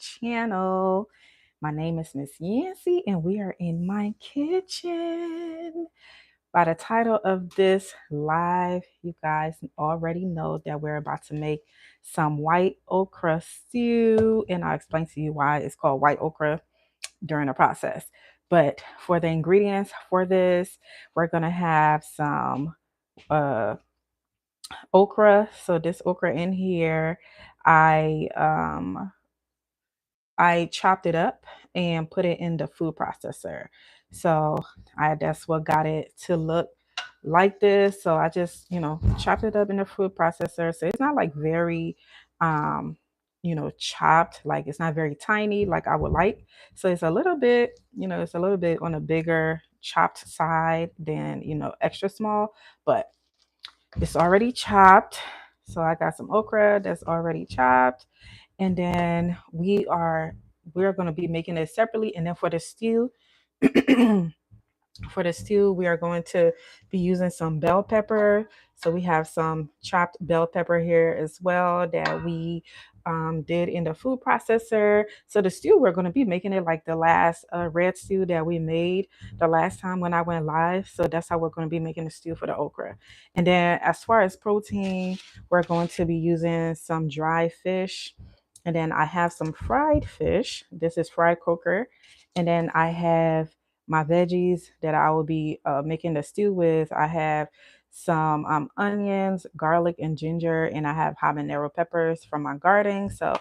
channel. My name is Miss Yancy, and we are in my kitchen. By the title of this live, you guys already know that we're about to make some white okra stew, and I'll explain to you why it's called white okra during the process. But for the ingredients for this, we're gonna have some uh okra. So this okra in here, I I chopped it up and put it in the food processor. So that's what got it to look like this. So I just, chopped it up in the food processor. So it's not like very chopped, like it's not very tiny like I would like. So it's a little bit, it's a little bit on a bigger chopped side than, extra small, but it's already chopped. So I got some okra that's already chopped. And then we're going to be making it separately. And then for the stew, we are going to be using some bell pepper. So we have some chopped bell pepper here as well that we did in the food processor. So the stew, we're going to be making it like the last red stew that we made the last time when I went live. So that's how we're going to be making the stew for the okra. And then as far as protein, we're going to be using some dry fish. And then I have some fried fish. This is fried croaker. And then I have my veggies that I will be making the stew with. I have some onions, garlic, and ginger, and I have habanero peppers from my garden. So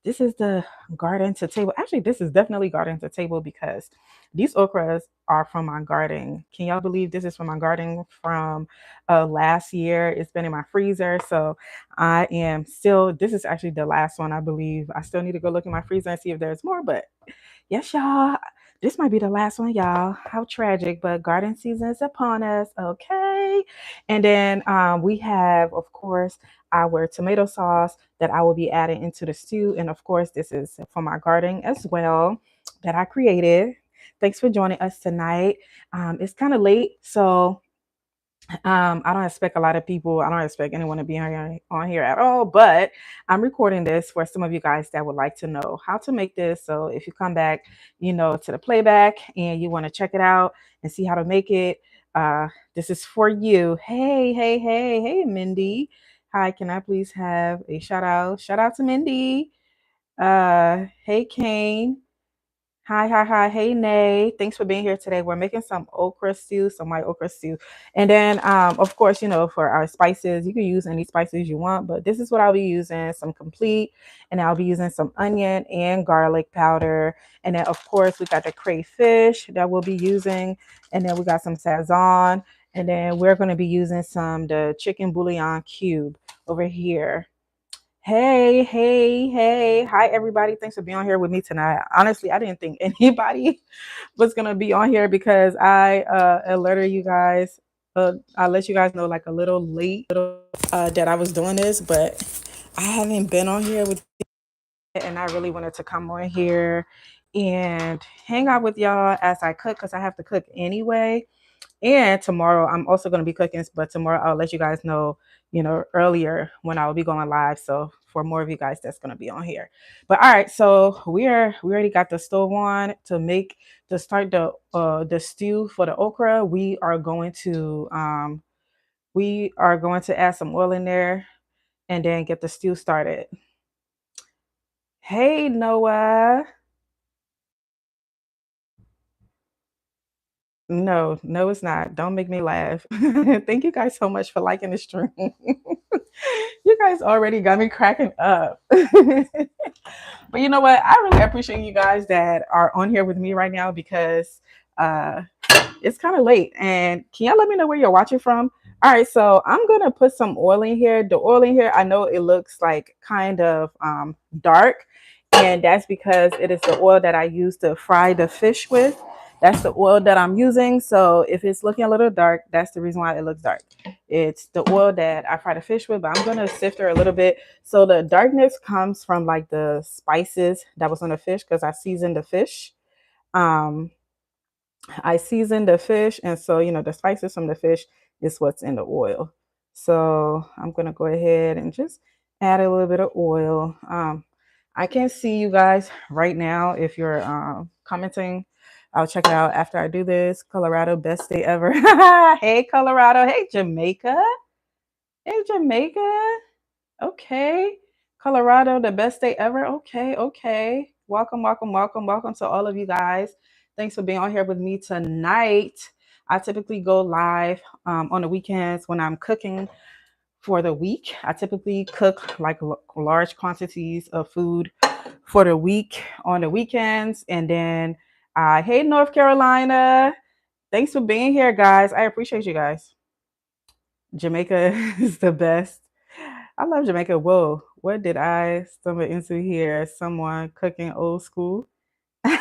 this is the garden to table. Actually, this is definitely garden to table because these okras are from my garden. Can y'all believe this is from my garden from last year? It's been in my freezer, so I am still. This is actually the last one, I believe. I still need to go look in my freezer and see if there's more, but yes, y'all. This might be the last one, y'all. How tragic, but garden season is upon us. Okay. And then we have, of course, our tomato sauce that I will be adding into the stew. And of course, this is from our garden as well that I created. Thanks for joining us tonight. It's kind of late, so I don't expect a lot of people. I don't expect anyone to be on here at all, but I'm recording this for some of you guys that would like to know how to make this. So if you come back, to the playback and you want to check it out and see how to make it, this is for you. Hey, hey, hey, hey, Mindy. Hi, can I please have a shout out? Shout out to Mindy. Hey, Kane. Hi, hi, hi. Hey, Nay. Thanks for being here today. We're making some okra stew, some white okra stew. And then, of course, for our spices, you can use any spices you want, but this is what I'll be using, some complete, and I'll be using some onion and garlic powder. And then, of course, we got the crayfish that we'll be using. And then we got some sazon. And then we're going to be using the chicken bouillon cube over here. Hey, hey, hey. Hi, everybody. Thanks for being on here with me tonight. Honestly, I didn't think anybody was going to be on here because I alerted you guys. I let you guys know like a little late that I was doing this, but I haven't been on here with you, and I really wanted to come on here and hang out with y'all as I cook because I have to cook anyway. And tomorrow I'm also going to be cooking, but tomorrow I'll let you guys know, earlier when I'll be going live. So for more of you guys that's going to be on here. But all right, so we already got the stove on to start the stew for the okra. We are going to add some oil in there and then get the stew started. Hey, Noah. No, no, it's not. Don't make me laugh. Thank you guys so much for liking the stream. You guys already got me cracking up. But you know what? I really appreciate you guys that are on here with me right now because uh, it's kind of late. And can y'all let me know where you're watching from? All right, so I'm gonna put some oil in here. The oil in here, I know it looks like kind of dark, and that's because it is the oil that I use to fry the fish with. That's the oil that I'm using. So if it's looking a little dark, that's the reason why it looks dark. It's the oil that I fry the fish with, but I'm gonna sift her a little bit. So the darkness comes from like the spices that was on the fish because I seasoned the fish. Um, I seasoned the fish, and so the spices from the fish is what's in the oil. So I'm gonna go ahead and just add a little bit of oil. I can see you guys right now. If you're commenting, I'll check it out after I do this. Colorado, best state ever. Hey, Colorado. Hey, Jamaica. Hey, Jamaica. Okay. Colorado, the best state ever. Okay, okay. Welcome, welcome, welcome, welcome to all of you guys. Thanks for being on here with me tonight. I typically go live on the weekends when I'm cooking for the week. I typically cook like large quantities of food for the week on the weekends. And then, hey, North Carolina. Thanks for being here, guys. I appreciate you guys. Jamaica is the best. I love Jamaica. Whoa, what did I stumble into here? Someone cooking old school. All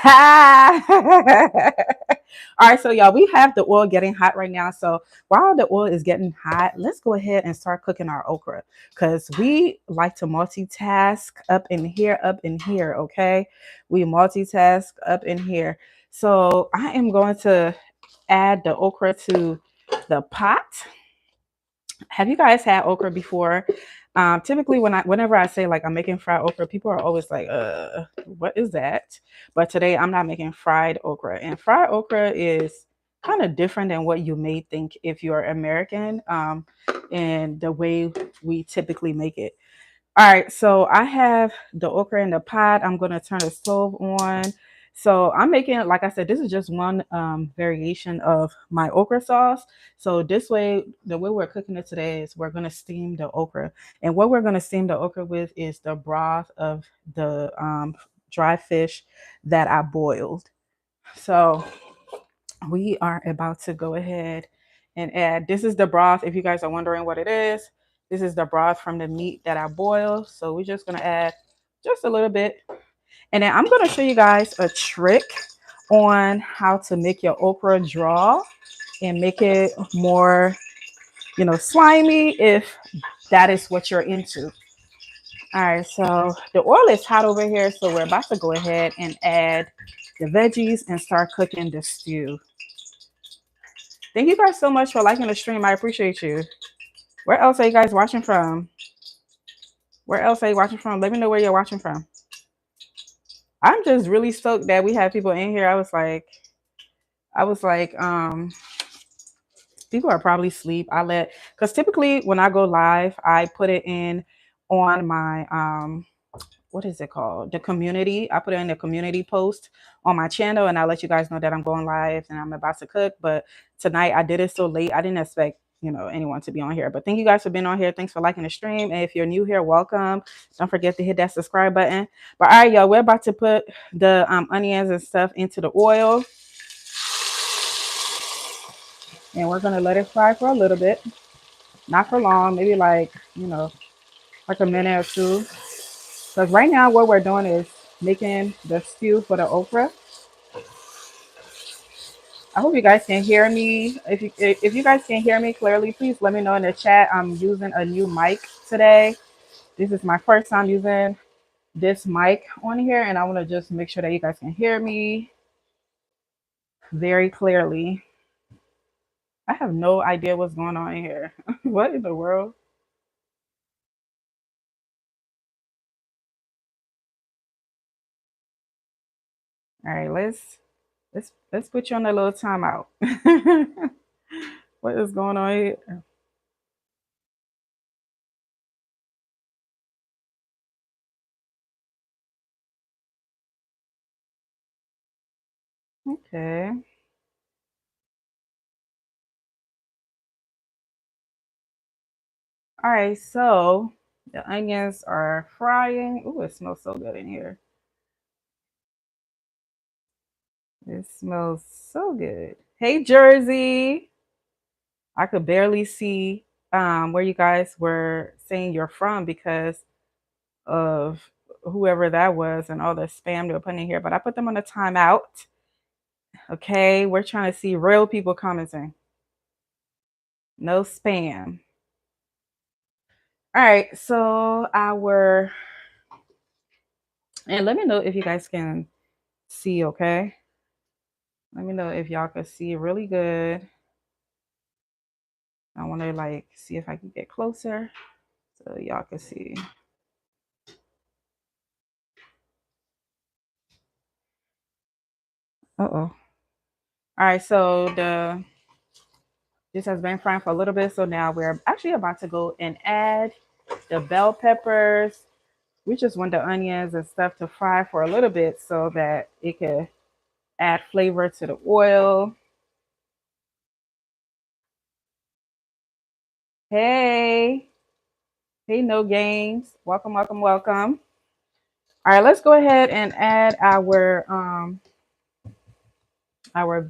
right, so y'all, we have the oil getting hot right now. So while the oil is getting hot, let's go ahead and start cooking our okra because we like to multitask up in here. Okay, we multitask up in here. So I am going to add the okra to the pot. Have you guys had okra before? Typically, whenever I say like I'm making fried okra, people are always like, what is that?" But today I'm not making fried okra, and fried okra is kind of different than what you may think if you're American, and the way we typically make it. All right, so I have the okra in the pot. I'm gonna turn the stove on. So I'm making, like I said, this is just one variation of my okra sauce. So this way, the way we're cooking it today is we're gonna steam the okra, and what we're gonna steam the okra with is the broth of the dry fish that I boiled. So we are about to go ahead and add. This is the broth. If you guys are wondering what it is, this is the broth from the meat that I boiled. So we're just gonna add just a little bit, and then I'm gonna show you guys a trick on how to make your okra draw and make it more, slimy if that is what you're into. All right, so the oil is hot over here, so we're about to go ahead and add the veggies and start cooking the stew. Thank you guys so much for liking the stream. I appreciate you. Where else are you guys watching from? Where else are you watching from? Let me know where you're watching from. I'm just really stoked that we have people in here. I was like, people are probably asleep. Because typically when I go live, I put it in on my what is it called? The community. I put it in the community post on my channel and I let you guys know that I'm going live and I'm about to cook. But tonight I did it so late. I didn't expect, anyone to be on here. But thank you guys for being on here. Thanks for liking the stream. And if you're new here, welcome. Don't forget to hit that subscribe button. But all right, y'all, we're about to put the onions and stuff into the oil. And we're gonna let it fry for a little bit. Not for long, maybe like a minute or two. Because right now what we're doing is making the stew for the okra. I hope you guys can hear me. If you guys can hear me clearly, please let me know in the chat. I'm using a new mic today. This is my first time using this mic on here, and I want to just make sure that you guys can hear me very clearly. I have no idea what's going on in here. What in the world? All right, let's put you on a little timeout. What is going on here? Okay. All right, so the onions are frying. Ooh, it smells so good in here. It smells so good. Hey, Jersey. I could barely see where you guys were saying you're from because of whoever that was and all the spam they were putting in here. But I put them on a timeout. Okay, we're trying to see real people commenting. No spam. All right, so and let me know if you guys can see, okay? Let me know if y'all can see really good. I want to see if I can get closer so y'all can see. Uh-oh. All right, so this has been frying for a little bit. So now we're actually about to go and add the bell peppers. We just want the onions and stuff to fry for a little bit so that it can add flavor to the oil. Hey, hey, no games. Welcome, welcome, welcome. All right, let's go ahead and add our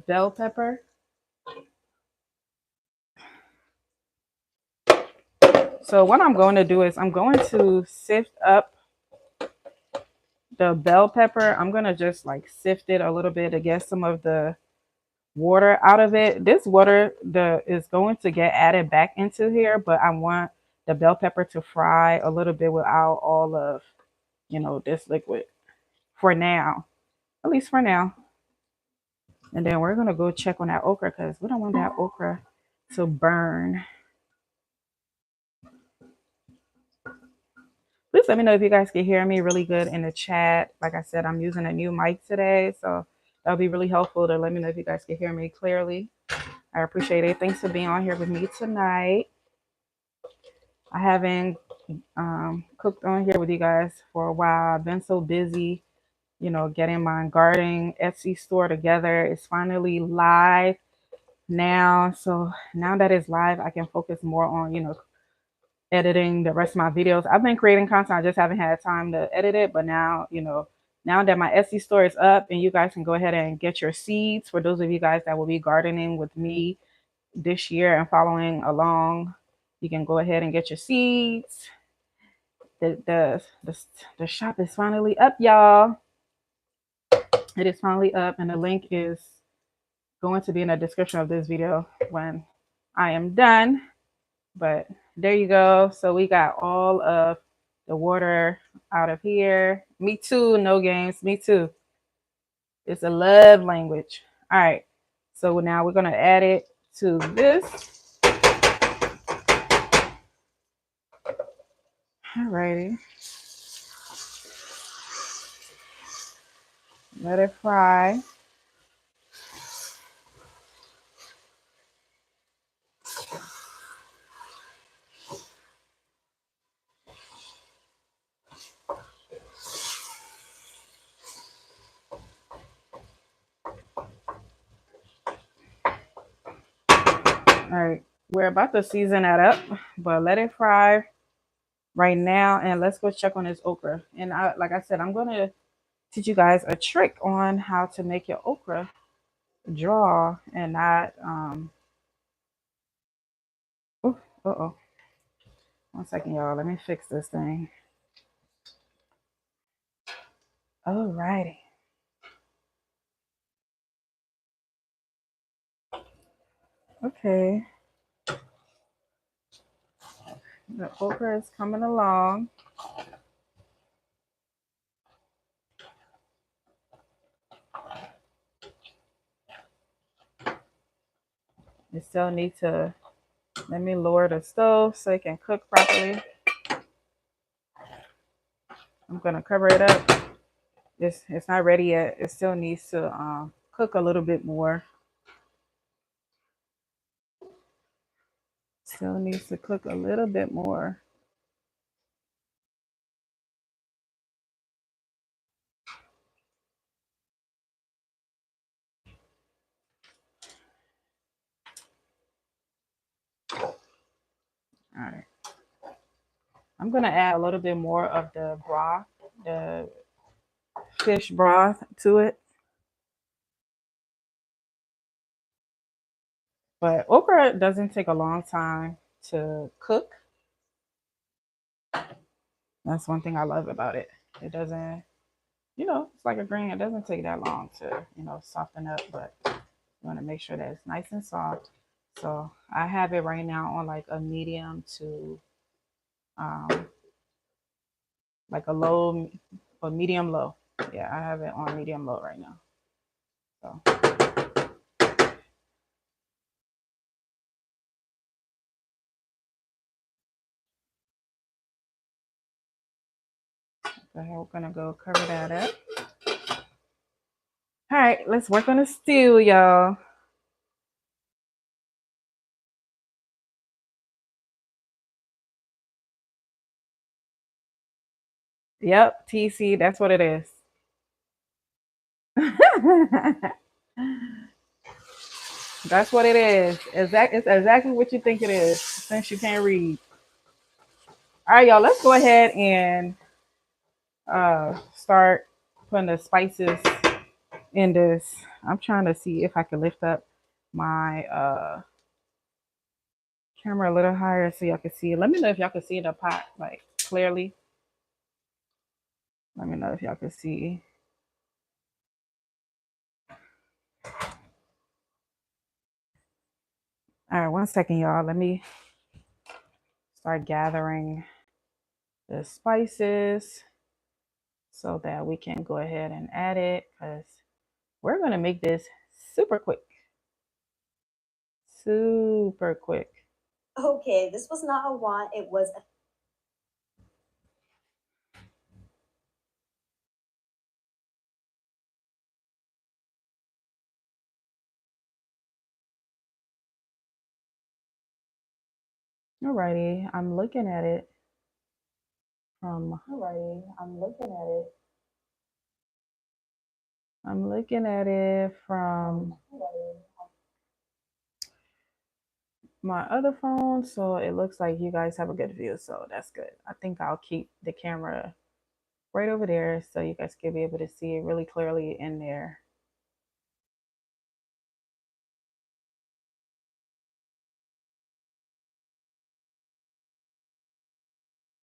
bell pepper. So what I'm going to do is I'm going to sift up the bell pepper. I'm going to just like sift it a little bit to get some of the water out of it. This water is going to get added back into here, but I want the bell pepper to fry a little bit without all of, this liquid for now, at least for now. And then we're going to go check on that okra because we don't want that okra to burn. Please let me know if you guys can hear me really good in the chat. Like I said, I'm using a new mic today, so that'll be really helpful to let me know if you guys can hear me clearly. I appreciate it. Thanks for being on here with me tonight. I haven't cooked on here with you guys for a while. I've been so busy, getting my gardening Etsy store together. It's finally live now. So now that it's live, I can focus more on, editing the rest of my videos. I've been creating content. I just haven't had time to edit it. But now, now that my Etsy store is up and you guys can go ahead and get your seeds for those of you guys that will be gardening with me this year and following along, you can go ahead and get your seeds. The shop is finally up, y'all. It is finally up, and the link is going to be in the description of this video when I am done. But there you go. So we got all of the water out of here. Me too, no games. Me too. It's a love language. All right. So now we're gonna add it to this. All righty. Let it fry. All right. We're about to season that up, but let it fry right now. And let's go check on this okra. And like I said, I'm going to teach you guys a trick on how to make your okra draw and not, uh-oh. 1 second, y'all. Let me fix this thing. Alrighty. Okay. The okra is coming along. You still need to, let me lower the stove so it can cook properly. I'm going to cover it up. It's not ready yet. It still needs to cook a little bit more. Still needs to cook a little bit more. All right. I'm going to add a little bit more of the broth, the fish broth to it. But okra doesn't take a long time to cook. That's one thing I love about it. It doesn't, it's like a green. It doesn't take that long to, soften up, but you want to make sure that it's nice and soft. So I have it right now on like a medium to like a low or medium low. Yeah, I have it on medium low right now. So we're gonna go cover that up. All right, let's work on the stew, y'all. Yep, TC, that's what it is. That's what it is. It's exactly what you think it is, since you can't read. All right, y'all, let's go ahead and start putting the spices in this. I'm trying to see if I can lift up my camera a little higher so y'all can see it. Let me know if y'all can see the pot like clearly. Let me know if y'all can see. All right, one second, y'all. Let me start gathering the spices so that we can go ahead and add it because we're going to make this super quick. Super quick. Okay, this was not a want, it was a. Alrighty, I'm looking at it alrighty, I'm looking at it from my other phone, so it looks like you guys have a good view, so that's good. I think I'll keep the camera right over there so you guys can be able to see it really clearly in there.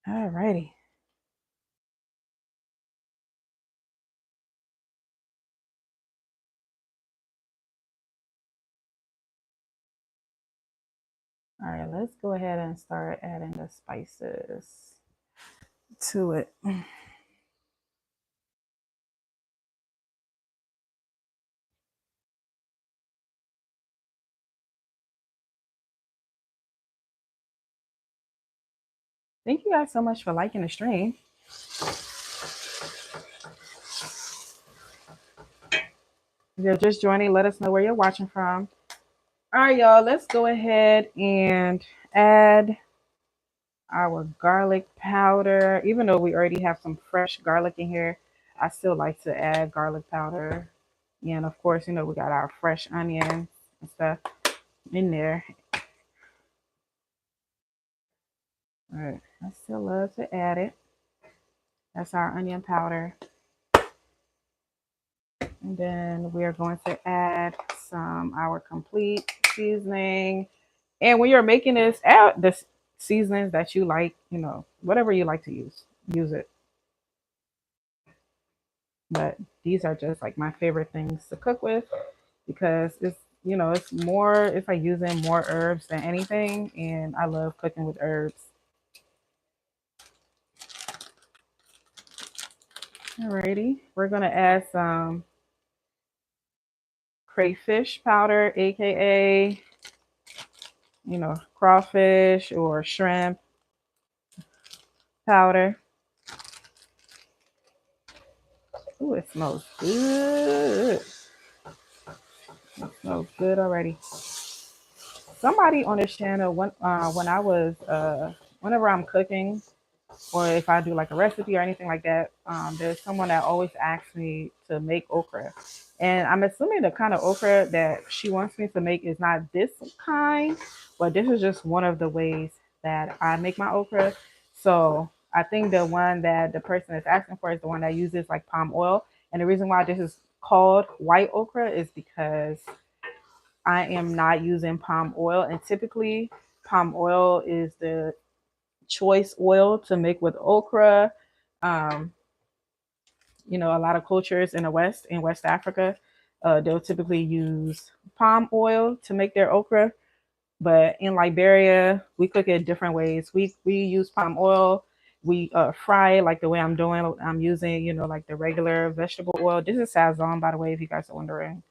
Alrighty. All right, let's go ahead and start adding the spices to it. Thank you guys so much for liking the stream. If you're just joining, let us know where you're watching from. All right, y'all, let's go ahead and add our garlic powder. Even though we already have some fresh garlic in here, I still like to add garlic powder. And of course, you know, we got our fresh onion and stuff in there. All right, I still love to add it. That's our onion powder. And then we are going to add some our complete seasoning. And when you're making this, add the seasonings that you like, you know, whatever you like to use it. But these are just like my favorite things to cook with because it's, you know, it's like using more herbs than anything. And I love cooking with herbs. Alrighty, we're gonna add some crayfish powder, aka, you know, crawfish or shrimp powder. Ooh, it smells good. It smells good already. Somebody on this channel, when I was whenever I'm cooking or if I do like a recipe or anything like that, there's someone that always asks me to make okra. And I'm assuming the kind of okra that she wants me to make is not this kind, but this is just one of the ways that I make my okra. So I think the one that the person is asking for is the one that uses like palm oil. And the reason why this is called white okra is because I am not using palm oil. And typically, palm oil is the choice oil to make with okra. Um, you know, a lot of cultures in the West, in West Africa, they'll typically use palm oil to make their okra. But in Liberia, we cook it different ways. We use palm oil. We fry it like the way I'm doing. I'm using, you know, like the regular vegetable oil. This is Sazon, by the way, if you guys are wondering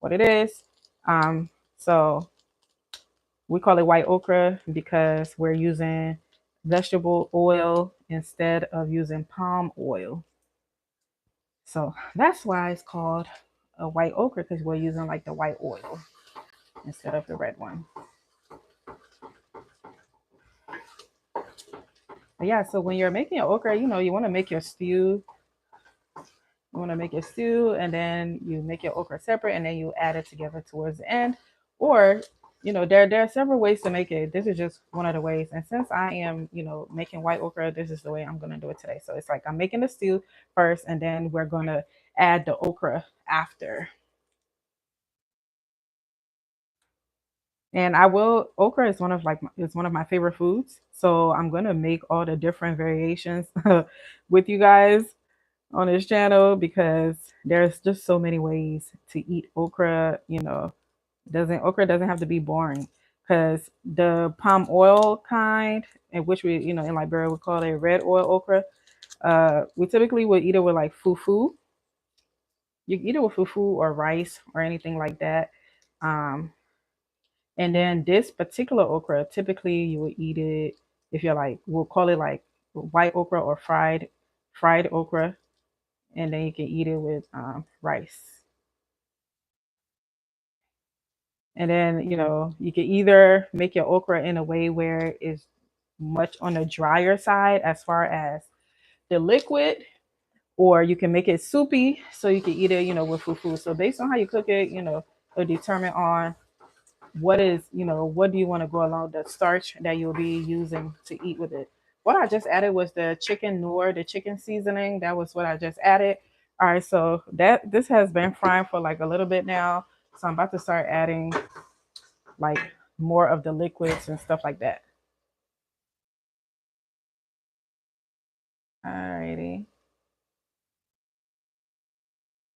what it is. So we call it white okra because we're using vegetable oil instead of using palm oil. So that's why it's called a white okra because we're using like the white oil instead of the red one. But yeah, so when you're making your okra, you want to make your stew. You want to make your stew, and then you make your okra separate, and then you add it together towards the end. Or, there are several ways to make it. This is just one of the ways. And since I am, making white okra, this is the way I'm gonna do it today. So it's like I'm making the stew first, and then we're gonna add the okra after. And I will okra is one of my favorite foods. So I'm gonna make all the different variations with you guys on this channel because there's just so many ways to eat okra. Doesn't okra doesn't have to be boring because the palm oil kind, in which we in Liberia we call it red oil okra. We typically would eat it with like fufu. You can eat it with fufu or rice or anything like that. Um, and then this particular okra, typically you would eat it if you're like we'll call it like white okra or fried okra, and then you can eat it with rice. And then, you can either make your okra in a way where it's much on the drier side as far as the liquid, or you can make it soupy so you can eat it, with fufu. So based on how you cook it, it'll determine on what do you want to go along the starch that you'll be using to eat with it. What I just added was the chicken noor, the chicken seasoning. That was what I just added. All right, so that this has been frying for like a little bit now. So I'm about to start adding like more of the liquids and stuff like that. Alrighty.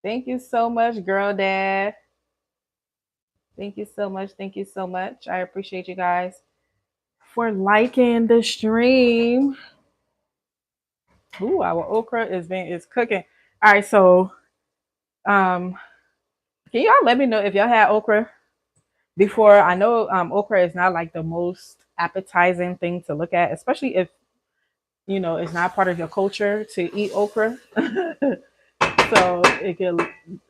Thank you so much, girl dad. Thank you so much. Thank you so much. I appreciate you guys for liking the stream. Ooh, our okra is cooking. All right, so um can y'all let me know if y'all had okra before? I know okra is not like the most appetizing thing to look at, especially if it's not part of your culture to eat okra. So it can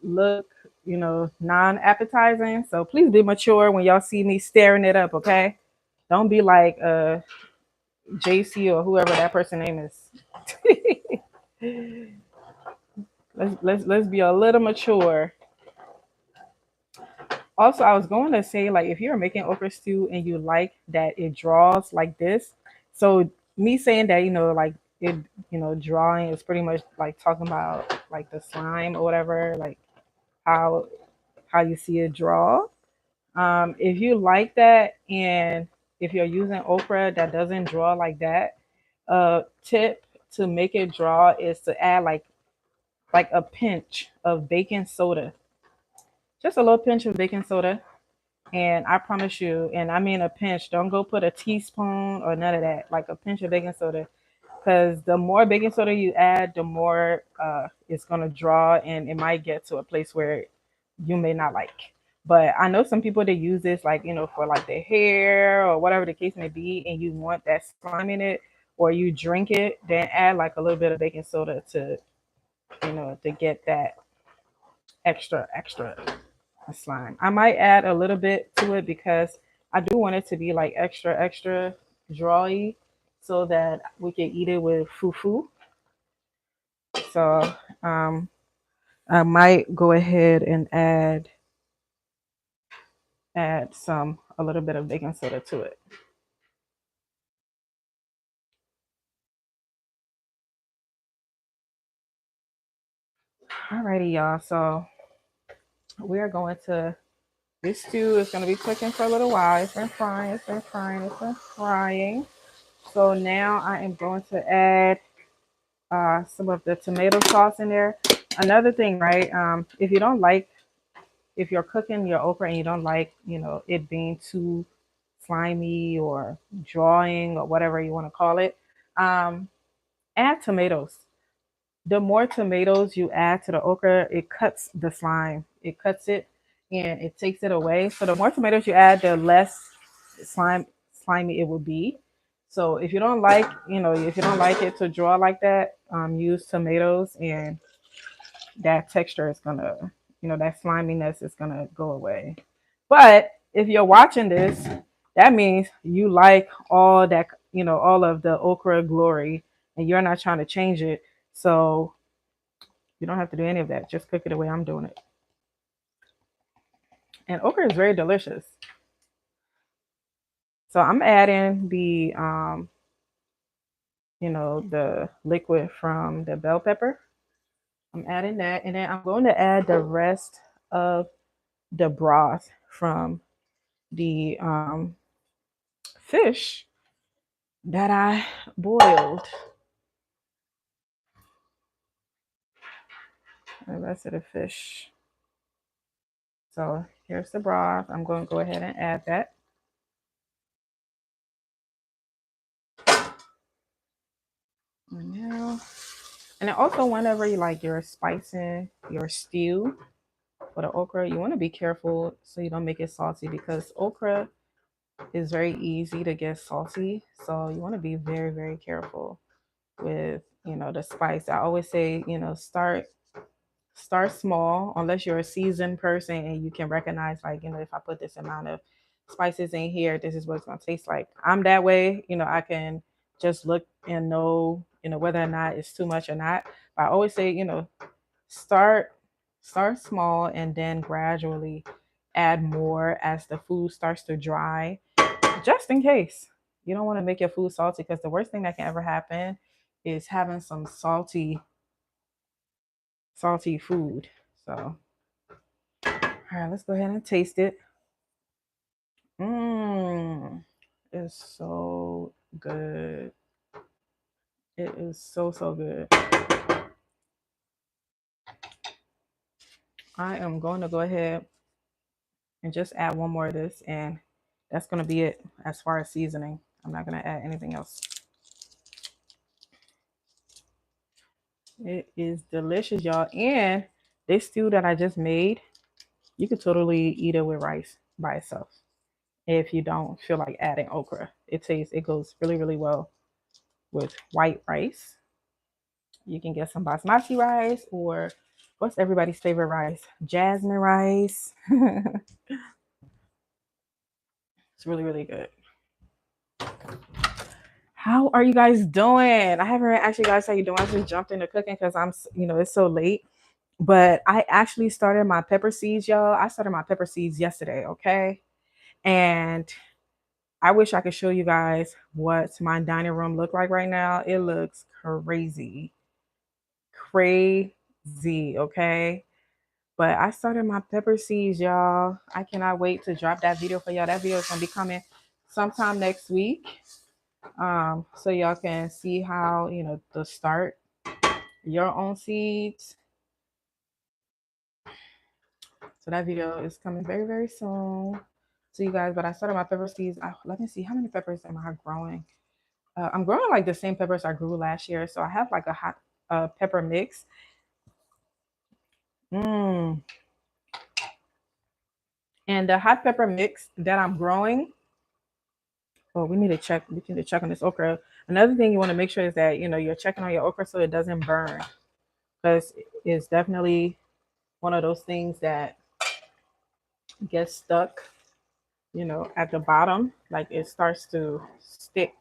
look, non-appetizing. So please be mature when y'all see me staring it up, okay? Don't be like JC or whoever that person name is. Let's be a little mature. Also, I was going to say, like, if you're making okra stew and you like that it draws like this, so me saying that, like it, drawing is pretty much like talking about like the slime or whatever, like how you see it draw. If you like that, and if you're using okra that doesn't draw like that, tip to make it draw is to add like a pinch of baking soda, just a little pinch of baking soda. And I promise you, and I mean a pinch. Don't go put a teaspoon or none of that. Like a pinch of baking soda, because the more baking soda you add, the more it's gonna draw, and it might get to a place where you may not like. But I know some people that use this like for like their hair or whatever the case may be, and you want that slime in it, or you drink it, then add like a little bit of baking soda to to get that extra slime. I might add a little bit to it because I do want it to be like extra drawy, so that we can eat it with fufu. So I might go ahead and add some a little bit of baking soda to it. Alrighty, y'all. So we are going to this stew is going to be cooking for a little while. It's been frying. It's been frying. It's been frying. So now I am going to add some of the tomato sauce in there. Another thing, right? If you don't like, if you're cooking your okra and you don't like, it being too slimy or drawing or whatever you want to call it, um, add tomatoes. The more tomatoes you add to the okra, it cuts the slime. It cuts it and it takes it away. So the more tomatoes you add, the less slimy it will be. So if you don't like, if you don't like it to draw like that, use tomatoes, and that texture is gonna that sliminess is gonna go away. But if you're watching this, that means you like all that, all of the okra glory, and you're not trying to change it. So you don't have to do any of that. Just cook it the way I'm doing it. And okra is very delicious. So I'm adding the liquid from the bell pepper. I'm adding that, and then I'm going to add the rest of the broth from the fish that I boiled. The rest of the fish. So here's the broth. I'm going to go ahead and add that. And now, and then also whenever you like you're spicing your stew for the okra, you want to be careful so you don't make it salty because okra is very easy to get salty. So you want to be very, very careful with the spice. I always say start small unless you're a seasoned person and you can recognize like if I put this amount of spices in here, this is what it's going to taste like. I'm that way. I can just look and know whether or not it's too much or not. But I always say start start small and then gradually add more as the food starts to dry, just in case. You don't want to make your food salty because the worst thing that can ever happen is having some salty food. So, all right, let's go ahead and taste it. Mmm, it's so good. It is so, so good. I am going to go ahead and just add one more of this, and that's going to be it as far as seasoning. I'm not going to add anything else. It is delicious, y'all. And this stew that I just made, you could totally eat it with rice by itself if you don't feel like adding okra. It goes really, really well with white rice. You can get some basmati rice or what's everybody's favorite rice? Jasmine rice. It's really, really good. How are you guys doing? I haven't asked you guys how you doing. I just jumped into cooking because it's so late. But I actually started my pepper seeds, y'all. I started my pepper seeds yesterday, okay? And I wish I could show you guys what my dining room look like right now. It looks crazy. Crazy, okay? But I started my pepper seeds, y'all. I cannot wait to drop that video for y'all. That video is gonna be coming sometime next week. So y'all can see how to start your own seeds. So that video is coming very, very soon to you guys. But I started my pepper seeds. Let me see how many peppers am I growing. I'm growing like the same peppers I grew last year. So I have like a hot pepper mix. Mm. And the hot pepper mix that I'm growing. Oh, we need to check. We need to check on this okra. Another thing you want to make sure is that you're checking on your okra so it doesn't burn, because it's definitely one of those things that gets stuck, at the bottom. Like it starts to stick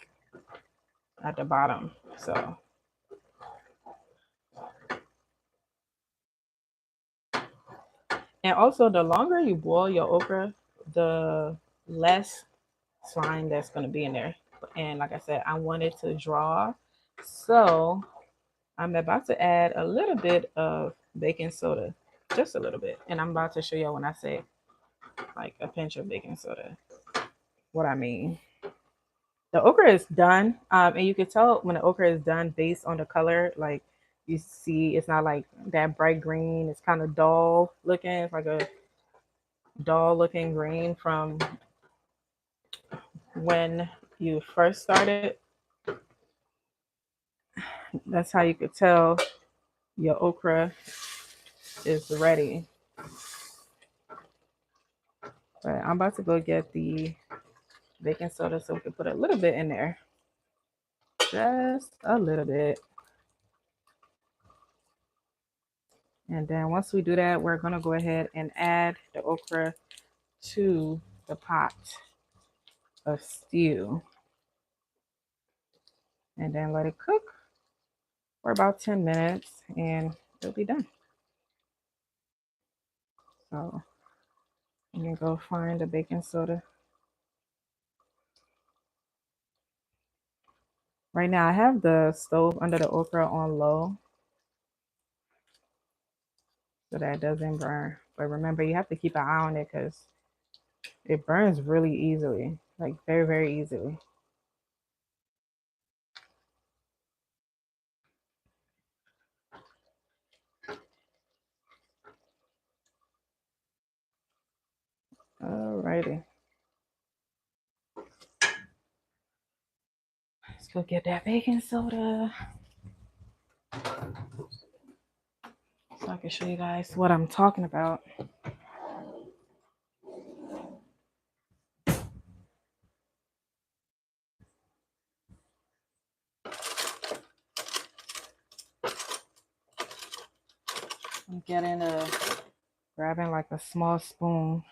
at the bottom. So, and also the longer you boil your okra, the less slime that's going to be in there. And like I said, I want it to draw. So I'm about to add a little bit of baking soda, just a little bit. And I'm about to show you when I say like a pinch of baking soda, what I mean. The okra is done. And you can tell when the okra is done based on the color. Like you see, it's not like that bright green. It's kind of dull looking. It's like a dull looking green from when you first started. That's how you could tell your okra is ready. But I'm about to go get the baking soda so we can put a little bit in there. Just a little bit. And then once we do that, we're gonna go ahead and add the okra to the pot of stew and then let it cook for about 10 minutes and it'll be done. So you can go find the baking soda. Right now I have the stove under the okra on low so that it doesn't burn. But remember, you have to keep an eye on it because it burns really easily, like very, very easily. Alrighty. Let's go get that baking soda so I can show you guys what I'm talking about. I'm getting grabbing like a small spoon.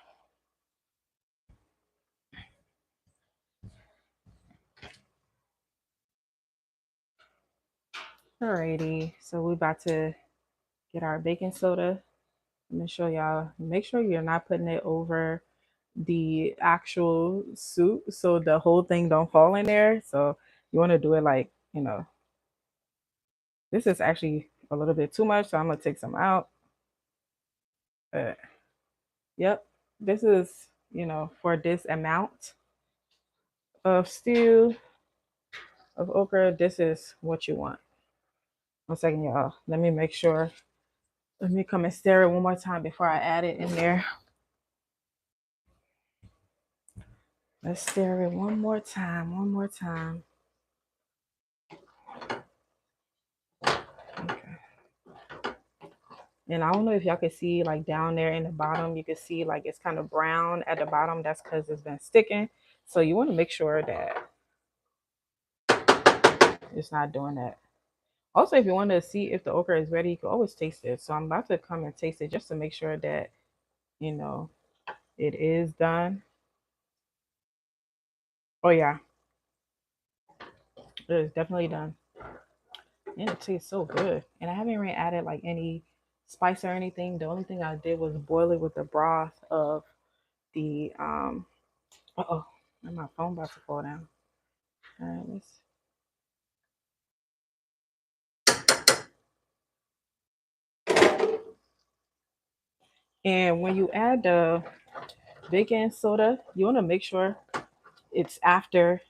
Alrighty, so we're about to get our baking soda. Let me show y'all. Make sure you're not putting it over the actual soup so the whole thing don't fall in there. So you want to do it like, this is actually a little bit too much, so I'm gonna take some out. But yep, this is, for this amount of stew of okra, this is what you want. 1 second, y'all. Let me make sure. Let me come and stir it one more time before I add it in there. Let's stir it one more time, one more time. Okay. And I don't know if y'all can see like down there in the bottom, you can see like it's kind of brown at the bottom. That's because it's been sticking. So you want to make sure that it's not doing that. Also, if you want to see if the okra is ready, you can always taste it. So I'm about to come and taste it just to make sure that, you know, it is done. Oh yeah, it is definitely done. And it tastes so good. And I haven't really added like any spice or anything. The only thing I did was boil it with the broth of the uh-oh, and my phone about to fall down. All right, let's. And when you add the baking soda, you want to make sure it's after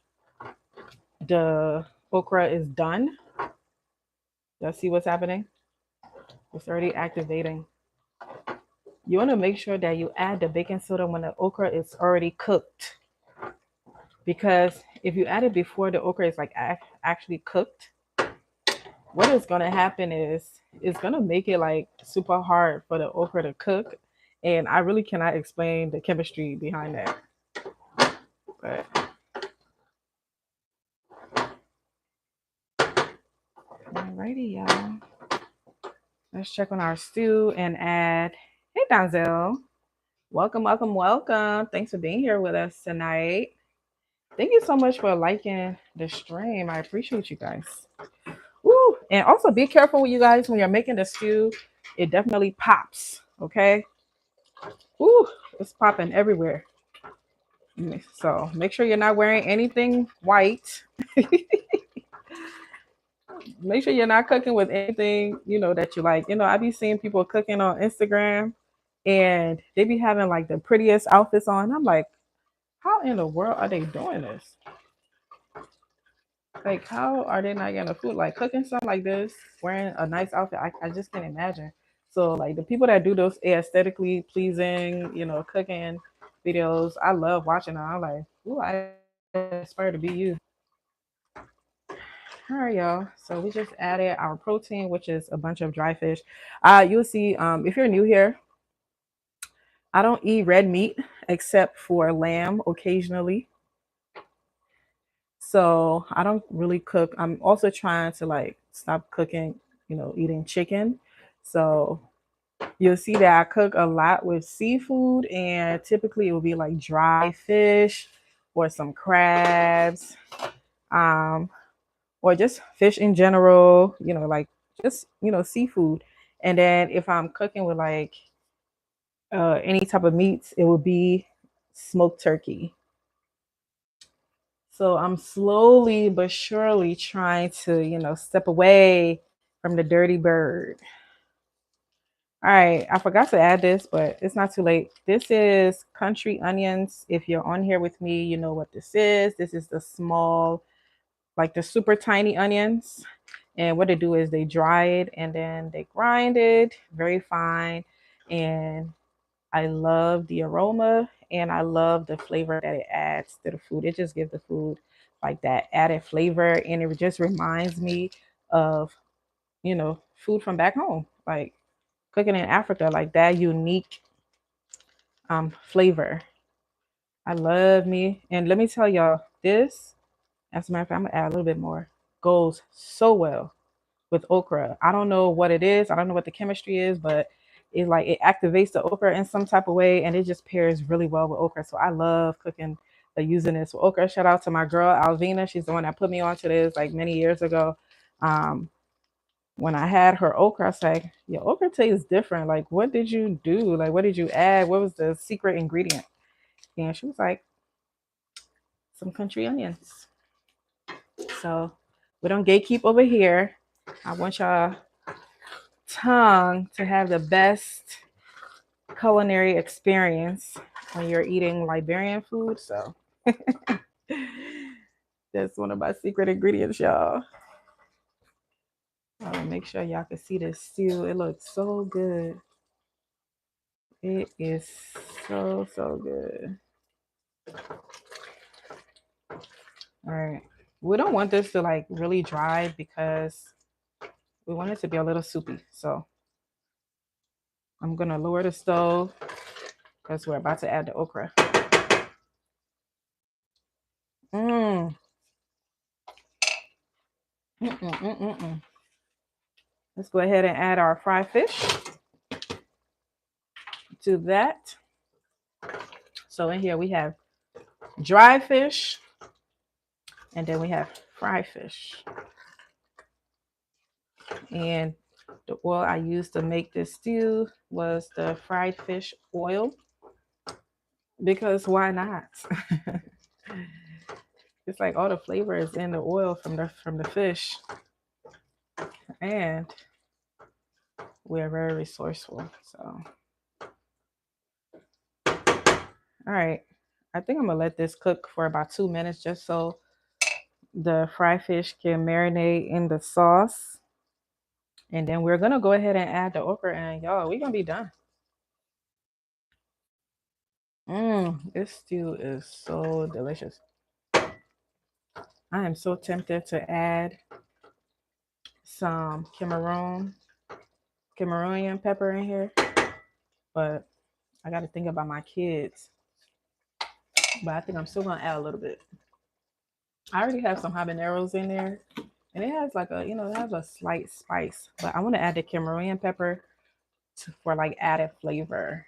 the okra is done. Y'all see what's happening? It's already activating. You want to make sure that you add the baking soda when the okra is already cooked. Because if you add it before the okra is like actually cooked, what is going to happen is it's going to make it like super hard for the okra to cook. And I really cannot explain the chemistry behind that. But alrighty, y'all. Let's check on our stew and add. Hey, Donzel. Welcome, welcome, welcome. Thanks for being here with us tonight. Thank you so much for liking the stream. I appreciate you guys. Woo! And also be careful with you guys when you're making the stew. It definitely pops. Okay. Woo! It's popping everywhere. So make sure you're not wearing anything white. Make sure you're not cooking with anything, that you like. I be seeing people cooking on Instagram and they be having like the prettiest outfits on. I'm like, how in the world are they doing this? Like, how are they not getting a food? Like cooking something like this, wearing a nice outfit. I just can't imagine. So like the people that do those aesthetically pleasing, cooking videos, I love watching them. I'm like, ooh, I aspire to be you. All right, y'all. So we just added our protein, which is a bunch of dry fish. You'll see, if you're new here, I don't eat red meat except for lamb occasionally. So I don't really cook. I'm also trying to like stop cooking, eating chicken. So You'll see that I cook a lot with seafood, and typically it will be like dry fish or some crabs, um, or just fish in general, like just, seafood. And then if I'm cooking with like any type of meats, it would be smoked turkey. So I'm slowly but surely trying to, step away from the dirty bird. All right, I forgot to add this, but it's not too late. This is country onions. If you're on here with me, you know what this is. This is the small, like the super tiny onions. And what they do is they dry it and then they grind it very fine. And I love the aroma and I love the flavor that it adds to the food. It just gives the food like that added flavor, and it just reminds me of, food from back home. Like cooking in Africa, like that unique flavor. I love me. And let me tell y'all, this, as a matter of fact, I'm gonna add a little bit more, goes so well with okra. I don't know what it is. I don't know what the chemistry is, but it activates the okra in some type of way, and it just pairs really well with okra. So I love cooking, using this with okra. Shout out to my girl Alvina. She's the one that put me onto this like many years ago. Um, when I had her okra, I was like, your okra tastes different. Like, what did you do? Like, what did you add? What was the secret ingredient? And she was like, some country onions. So we don't gatekeep over here. I want y'all tongue to have the best culinary experience when you're eating Liberian food. So that's one of my secret ingredients, y'all. I want to make sure y'all can see this stew. It looks so good. It is so, so good. All right. We don't want this to like really dry because we want it to be a little soupy. So I'm going to lower the stove because we're about to add the okra. Mm. Mm-mm-mm-mm-mm. Let's go ahead and add our fried fish to that. So in here we have dry fish and then we have fried fish. And the oil I used to make this stew was the fried fish oil because why not? It's like all the flavor is in the oil from the fish, and we're very resourceful. So, all right, I think I'm gonna let this cook for about 2 minutes just so the fried fish can marinate in the sauce, and then we're gonna go ahead and add the okra, and y'all, we're gonna be done. This stew is so delicious. I am so tempted to add some Cameroonian pepper in here, but I got to think about my kids. But I think I'm still gonna add a little bit. I already have some habaneros in there, and it has like it has a slight spice. But I want to add the Cameroonian pepper for like added flavor.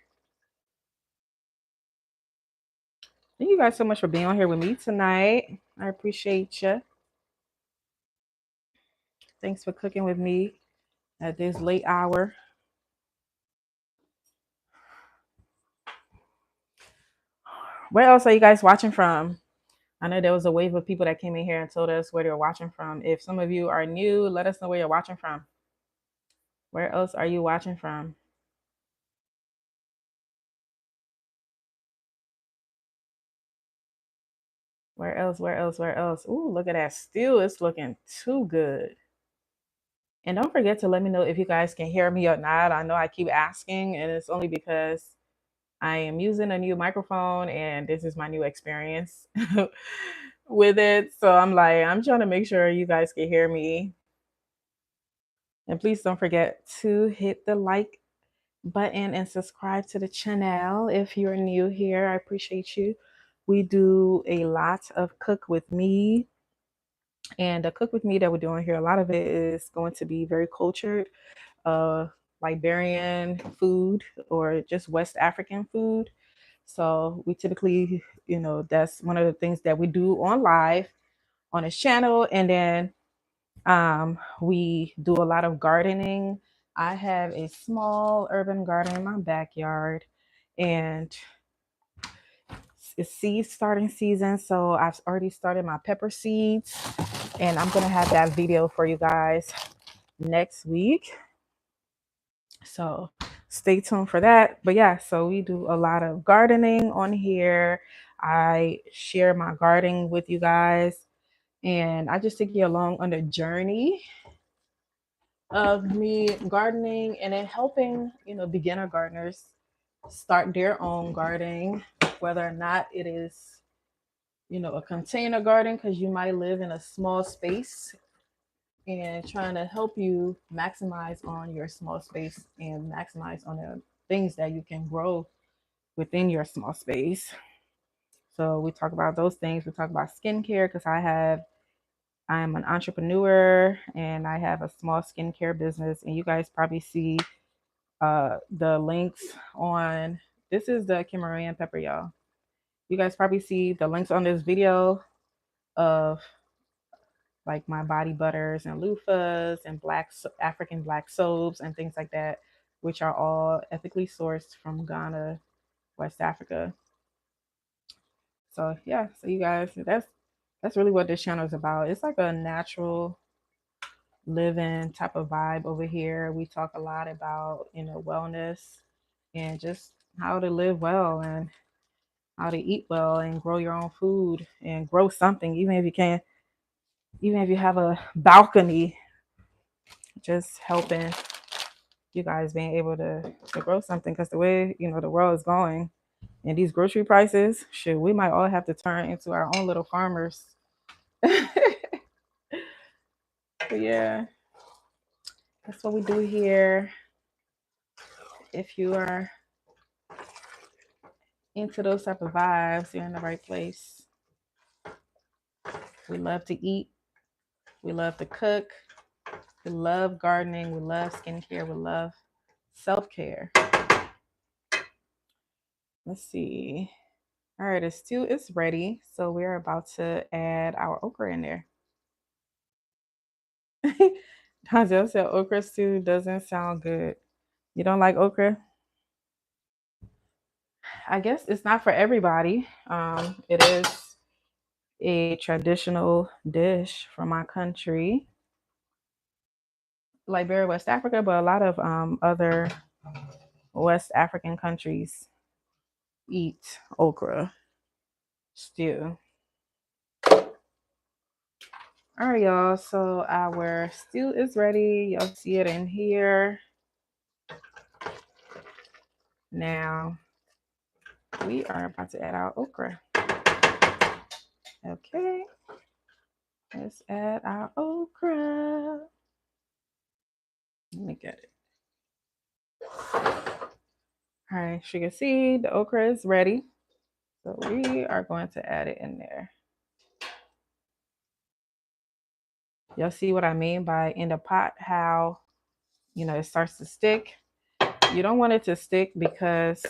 Thank you guys so much for being on here with me tonight. I appreciate you. Thanks for cooking with me at this late hour. Where else are you guys watching from? I know there was a wave of people that came in here and told us where they're watching from. If some of you are new, let us know where you're watching from. Where else are you watching from? Where else? Where else? Where else? Ooh, look at that stew. It's looking too good. And don't forget to let me know if you guys can hear me or not. I know I keep asking, and it's only because I am using a new microphone and this is my new experience with it. So I'm trying to make sure you guys can hear me. And please don't forget to hit the like button and subscribe to the channel if you're new here. I appreciate you. We do a lot of cook with me, and the cook with me that we're doing here, a lot of it is going to be very cultured. Liberian food or just West African food. So we typically, that's one of the things that we do on live on his channel. And then we do a lot of gardening. I have a small urban garden in my backyard, and it's seed starting season. So I've already started my pepper seeds, and I'm going to have that video for you guys next week. So stay tuned for that. But yeah, so we do a lot of gardening on here. I share my gardening with you guys, and I just take you along on the journey of me gardening and then helping, beginner gardeners start their own gardening, whether or not it is, a container garden, because you might live in a small space, and trying to help you maximize on your small space and maximize on the things that you can grow within your small space. So we talk about those things. We talk about skincare because I'm an entrepreneur and I have a small skincare business, and you guys probably see the links on, this is the Kimmeray pepper, y'all. You guys probably see the links on this video of like my body butters and loofahs and African black soaps and things like that, which are all ethically sourced from Ghana, West Africa. So yeah, so you guys, that's really what this channel is about. It's like a natural living type of vibe over here. We talk a lot about, wellness and just how to live well and how to eat well and grow your own food and grow something, even if you have a balcony, just helping you guys being able to grow something, because the way, the world is going and these grocery prices, shit, we might all have to turn into our own little farmers. But yeah, that's what we do here. If you are into those type of vibes, you're in the right place. We love to eat, we love to cook, we love gardening, we love skincare, we love self-care. Let's see. All right, the stew is ready, so we're about to add our okra in there. Hazel said okra stew doesn't sound good. You don't like okra? I guess it's not for everybody. It is a traditional dish from my country, Liberia, West Africa, but a lot of other West African countries eat okra stew. All right, y'all. So our stew is ready. Y'all see it in here. Now we are about to add our okra. Okay. Let's add our okra. Let me get it. All right, as you can see, the okra is ready. So we are going to add it in there. Y'all see what I mean by in the pot, how, it starts to stick. You don't want it to stick because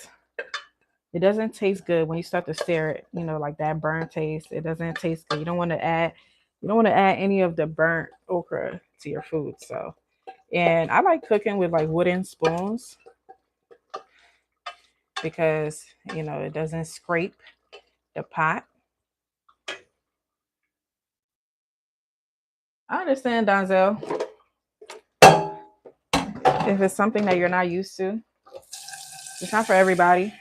it doesn't taste good when you start to stir it, like that burnt taste. It doesn't taste good. You don't want to add any of the burnt okra to your food. So, and I like cooking with like wooden spoons because, it doesn't scrape the pot. I understand, Donzel. If it's something that you're not used to, it's not for everybody.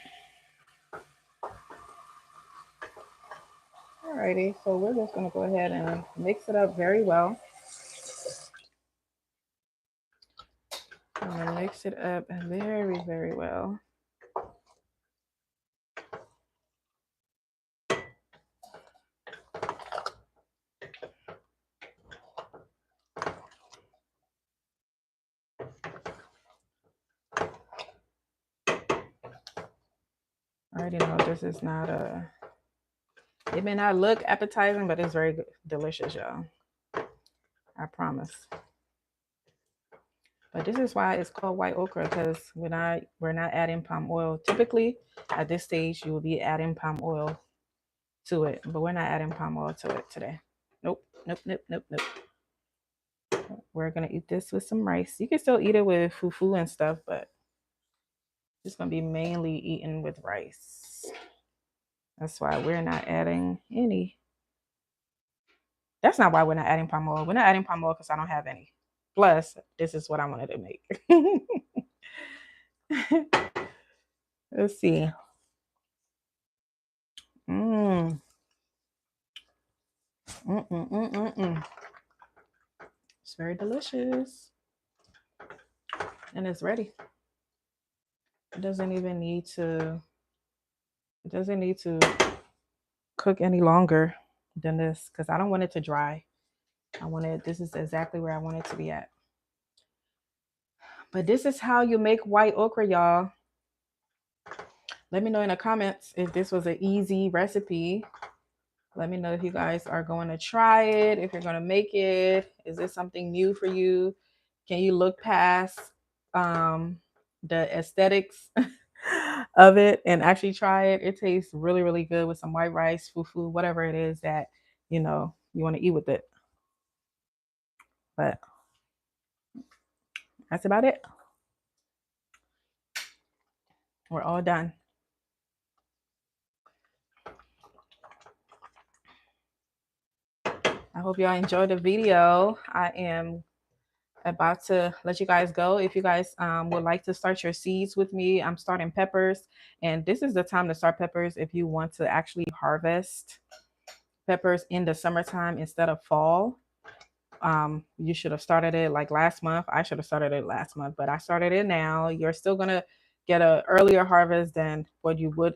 Alrighty, so we're just gonna go ahead and mix it up very well. I'm gonna mix it up very, very well. I already know this is not a. It may not look appetizing, but it's delicious, y'all. I promise. But this is why it's called white okra, because we're not adding palm oil. Typically, at this stage, you will be adding palm oil to it, but we're not adding palm oil to it today. Nope, nope, nope, nope, nope. We're gonna eat this with some rice. You can still eat it with fufu and stuff, but it's gonna be mainly eaten with rice. That's why we're not adding any. That's not why we're not adding palm oil. We're not adding palm oil because I don't have any. Plus, this is what I wanted to make. Let's see. Mmm. Mm-mm-mm-mm-mm. It's very delicious. And it's ready. It doesn't even need to it doesn't need to cook any longer than this because I don't want it to dry. This is exactly where I want it to be at. But this is how you make white okra, y'all. Let me know in the comments if this was an easy recipe. Let me know if you guys are going to try it, if you're going to make it. Is this something new for you? Can you look past um, the aesthetics of it and actually try it? It tastes really, really good with some white rice, fufu, whatever it is that you want to eat with it. But that's about it. We're all done. I hope y'all enjoyed the video. I am about to let you guys go. If you guys would like to start your seeds with me, I'm starting peppers. And this is the time to start peppers if you want to actually harvest peppers in the summertime instead of fall. You should have started it like last month. I should have started it last month, but I started it now. You're still gonna get a earlier harvest than what you would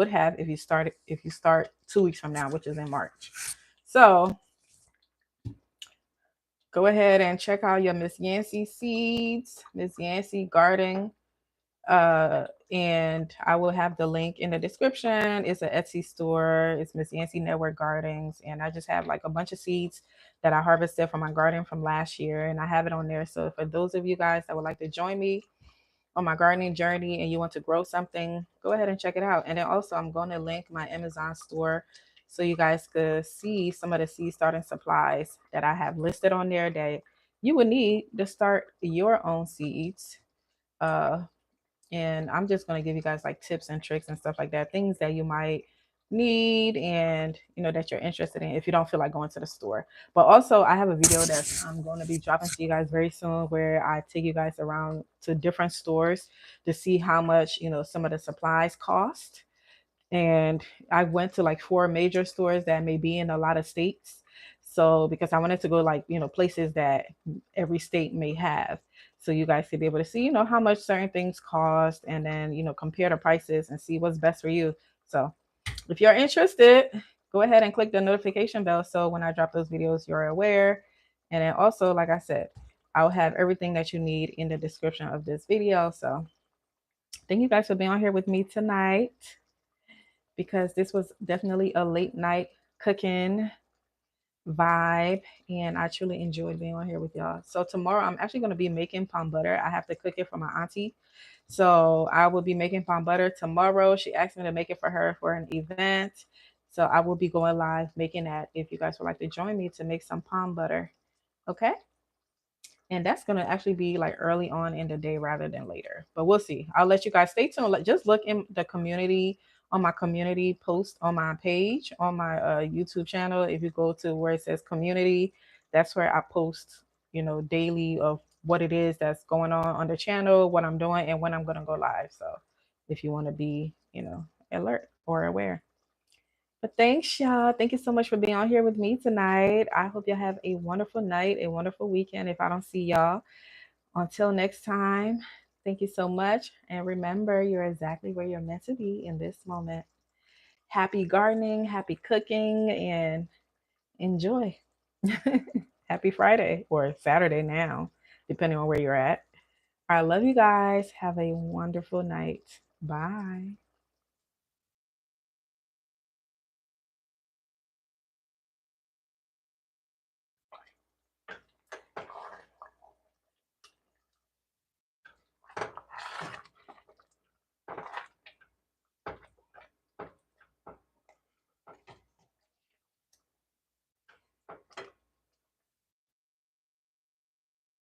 have if you start 2 weeks from now, which is in March. So go ahead and check out your Miss Yancey seeds, Miss Yancey garden. And I will have the link in the description. It's an Etsy store. It's Miss Yancey Network Gardens, and I just have like a bunch of seeds that I harvested from my garden from last year, and I have it on there. So for those of you guys that would like to join me on my gardening journey and you want to grow something, go ahead and check it out. And then also I'm going to link my Amazon store so you guys could see some of the seed starting supplies that I have listed on there that you would need to start your own seeds. Uh, and I'm just going to give you guys like tips and tricks and stuff like that, things that you might need and that you're interested in if you don't feel like going to the store. But also I have a video that I'm going to be dropping to you guys very soon where I take you guys around to different stores to see how much some of the supplies cost. And I went to like 4 major stores that may be in a lot of states. So because I wanted to go like places that every state may have, so you guys could be able to see how much certain things cost, and then compare the prices and see what's best for you. So if you're interested, go ahead and click the notification bell so when I drop those videos you're aware. And then also, like I said, I'll have everything that you need in the description of this video. So thank you guys for being on here with me tonight, because this was definitely a late night cooking vibe, and I truly enjoyed being on here with y'all. So tomorrow I'm actually going to be making palm butter. I have to cook it for my auntie. So I will be making palm butter tomorrow. She asked me to make it for her for an event. So I will be going live making that if you guys would like to join me to make some palm butter. Okay? And that's going to actually be like early on in the day rather than later, but we'll see. I'll let you guys stay tuned. Just look in the community, on my community post on my page on my YouTube channel. If you go to where it says community, that's where I post daily of what it is that's going on the channel, what I'm doing, and when I'm going to go live. So if you want to be alert or aware. But thanks, y'all. Thank you so much for being on here with me tonight. I hope y'all have a wonderful night, a wonderful weekend if I don't see y'all. Until next time, thank you so much. And remember, you're exactly where you're meant to be in this moment. Happy gardening, happy cooking, and enjoy. Happy Friday or Saturday now, depending on where you're at. I love you guys. Have a wonderful night. Bye.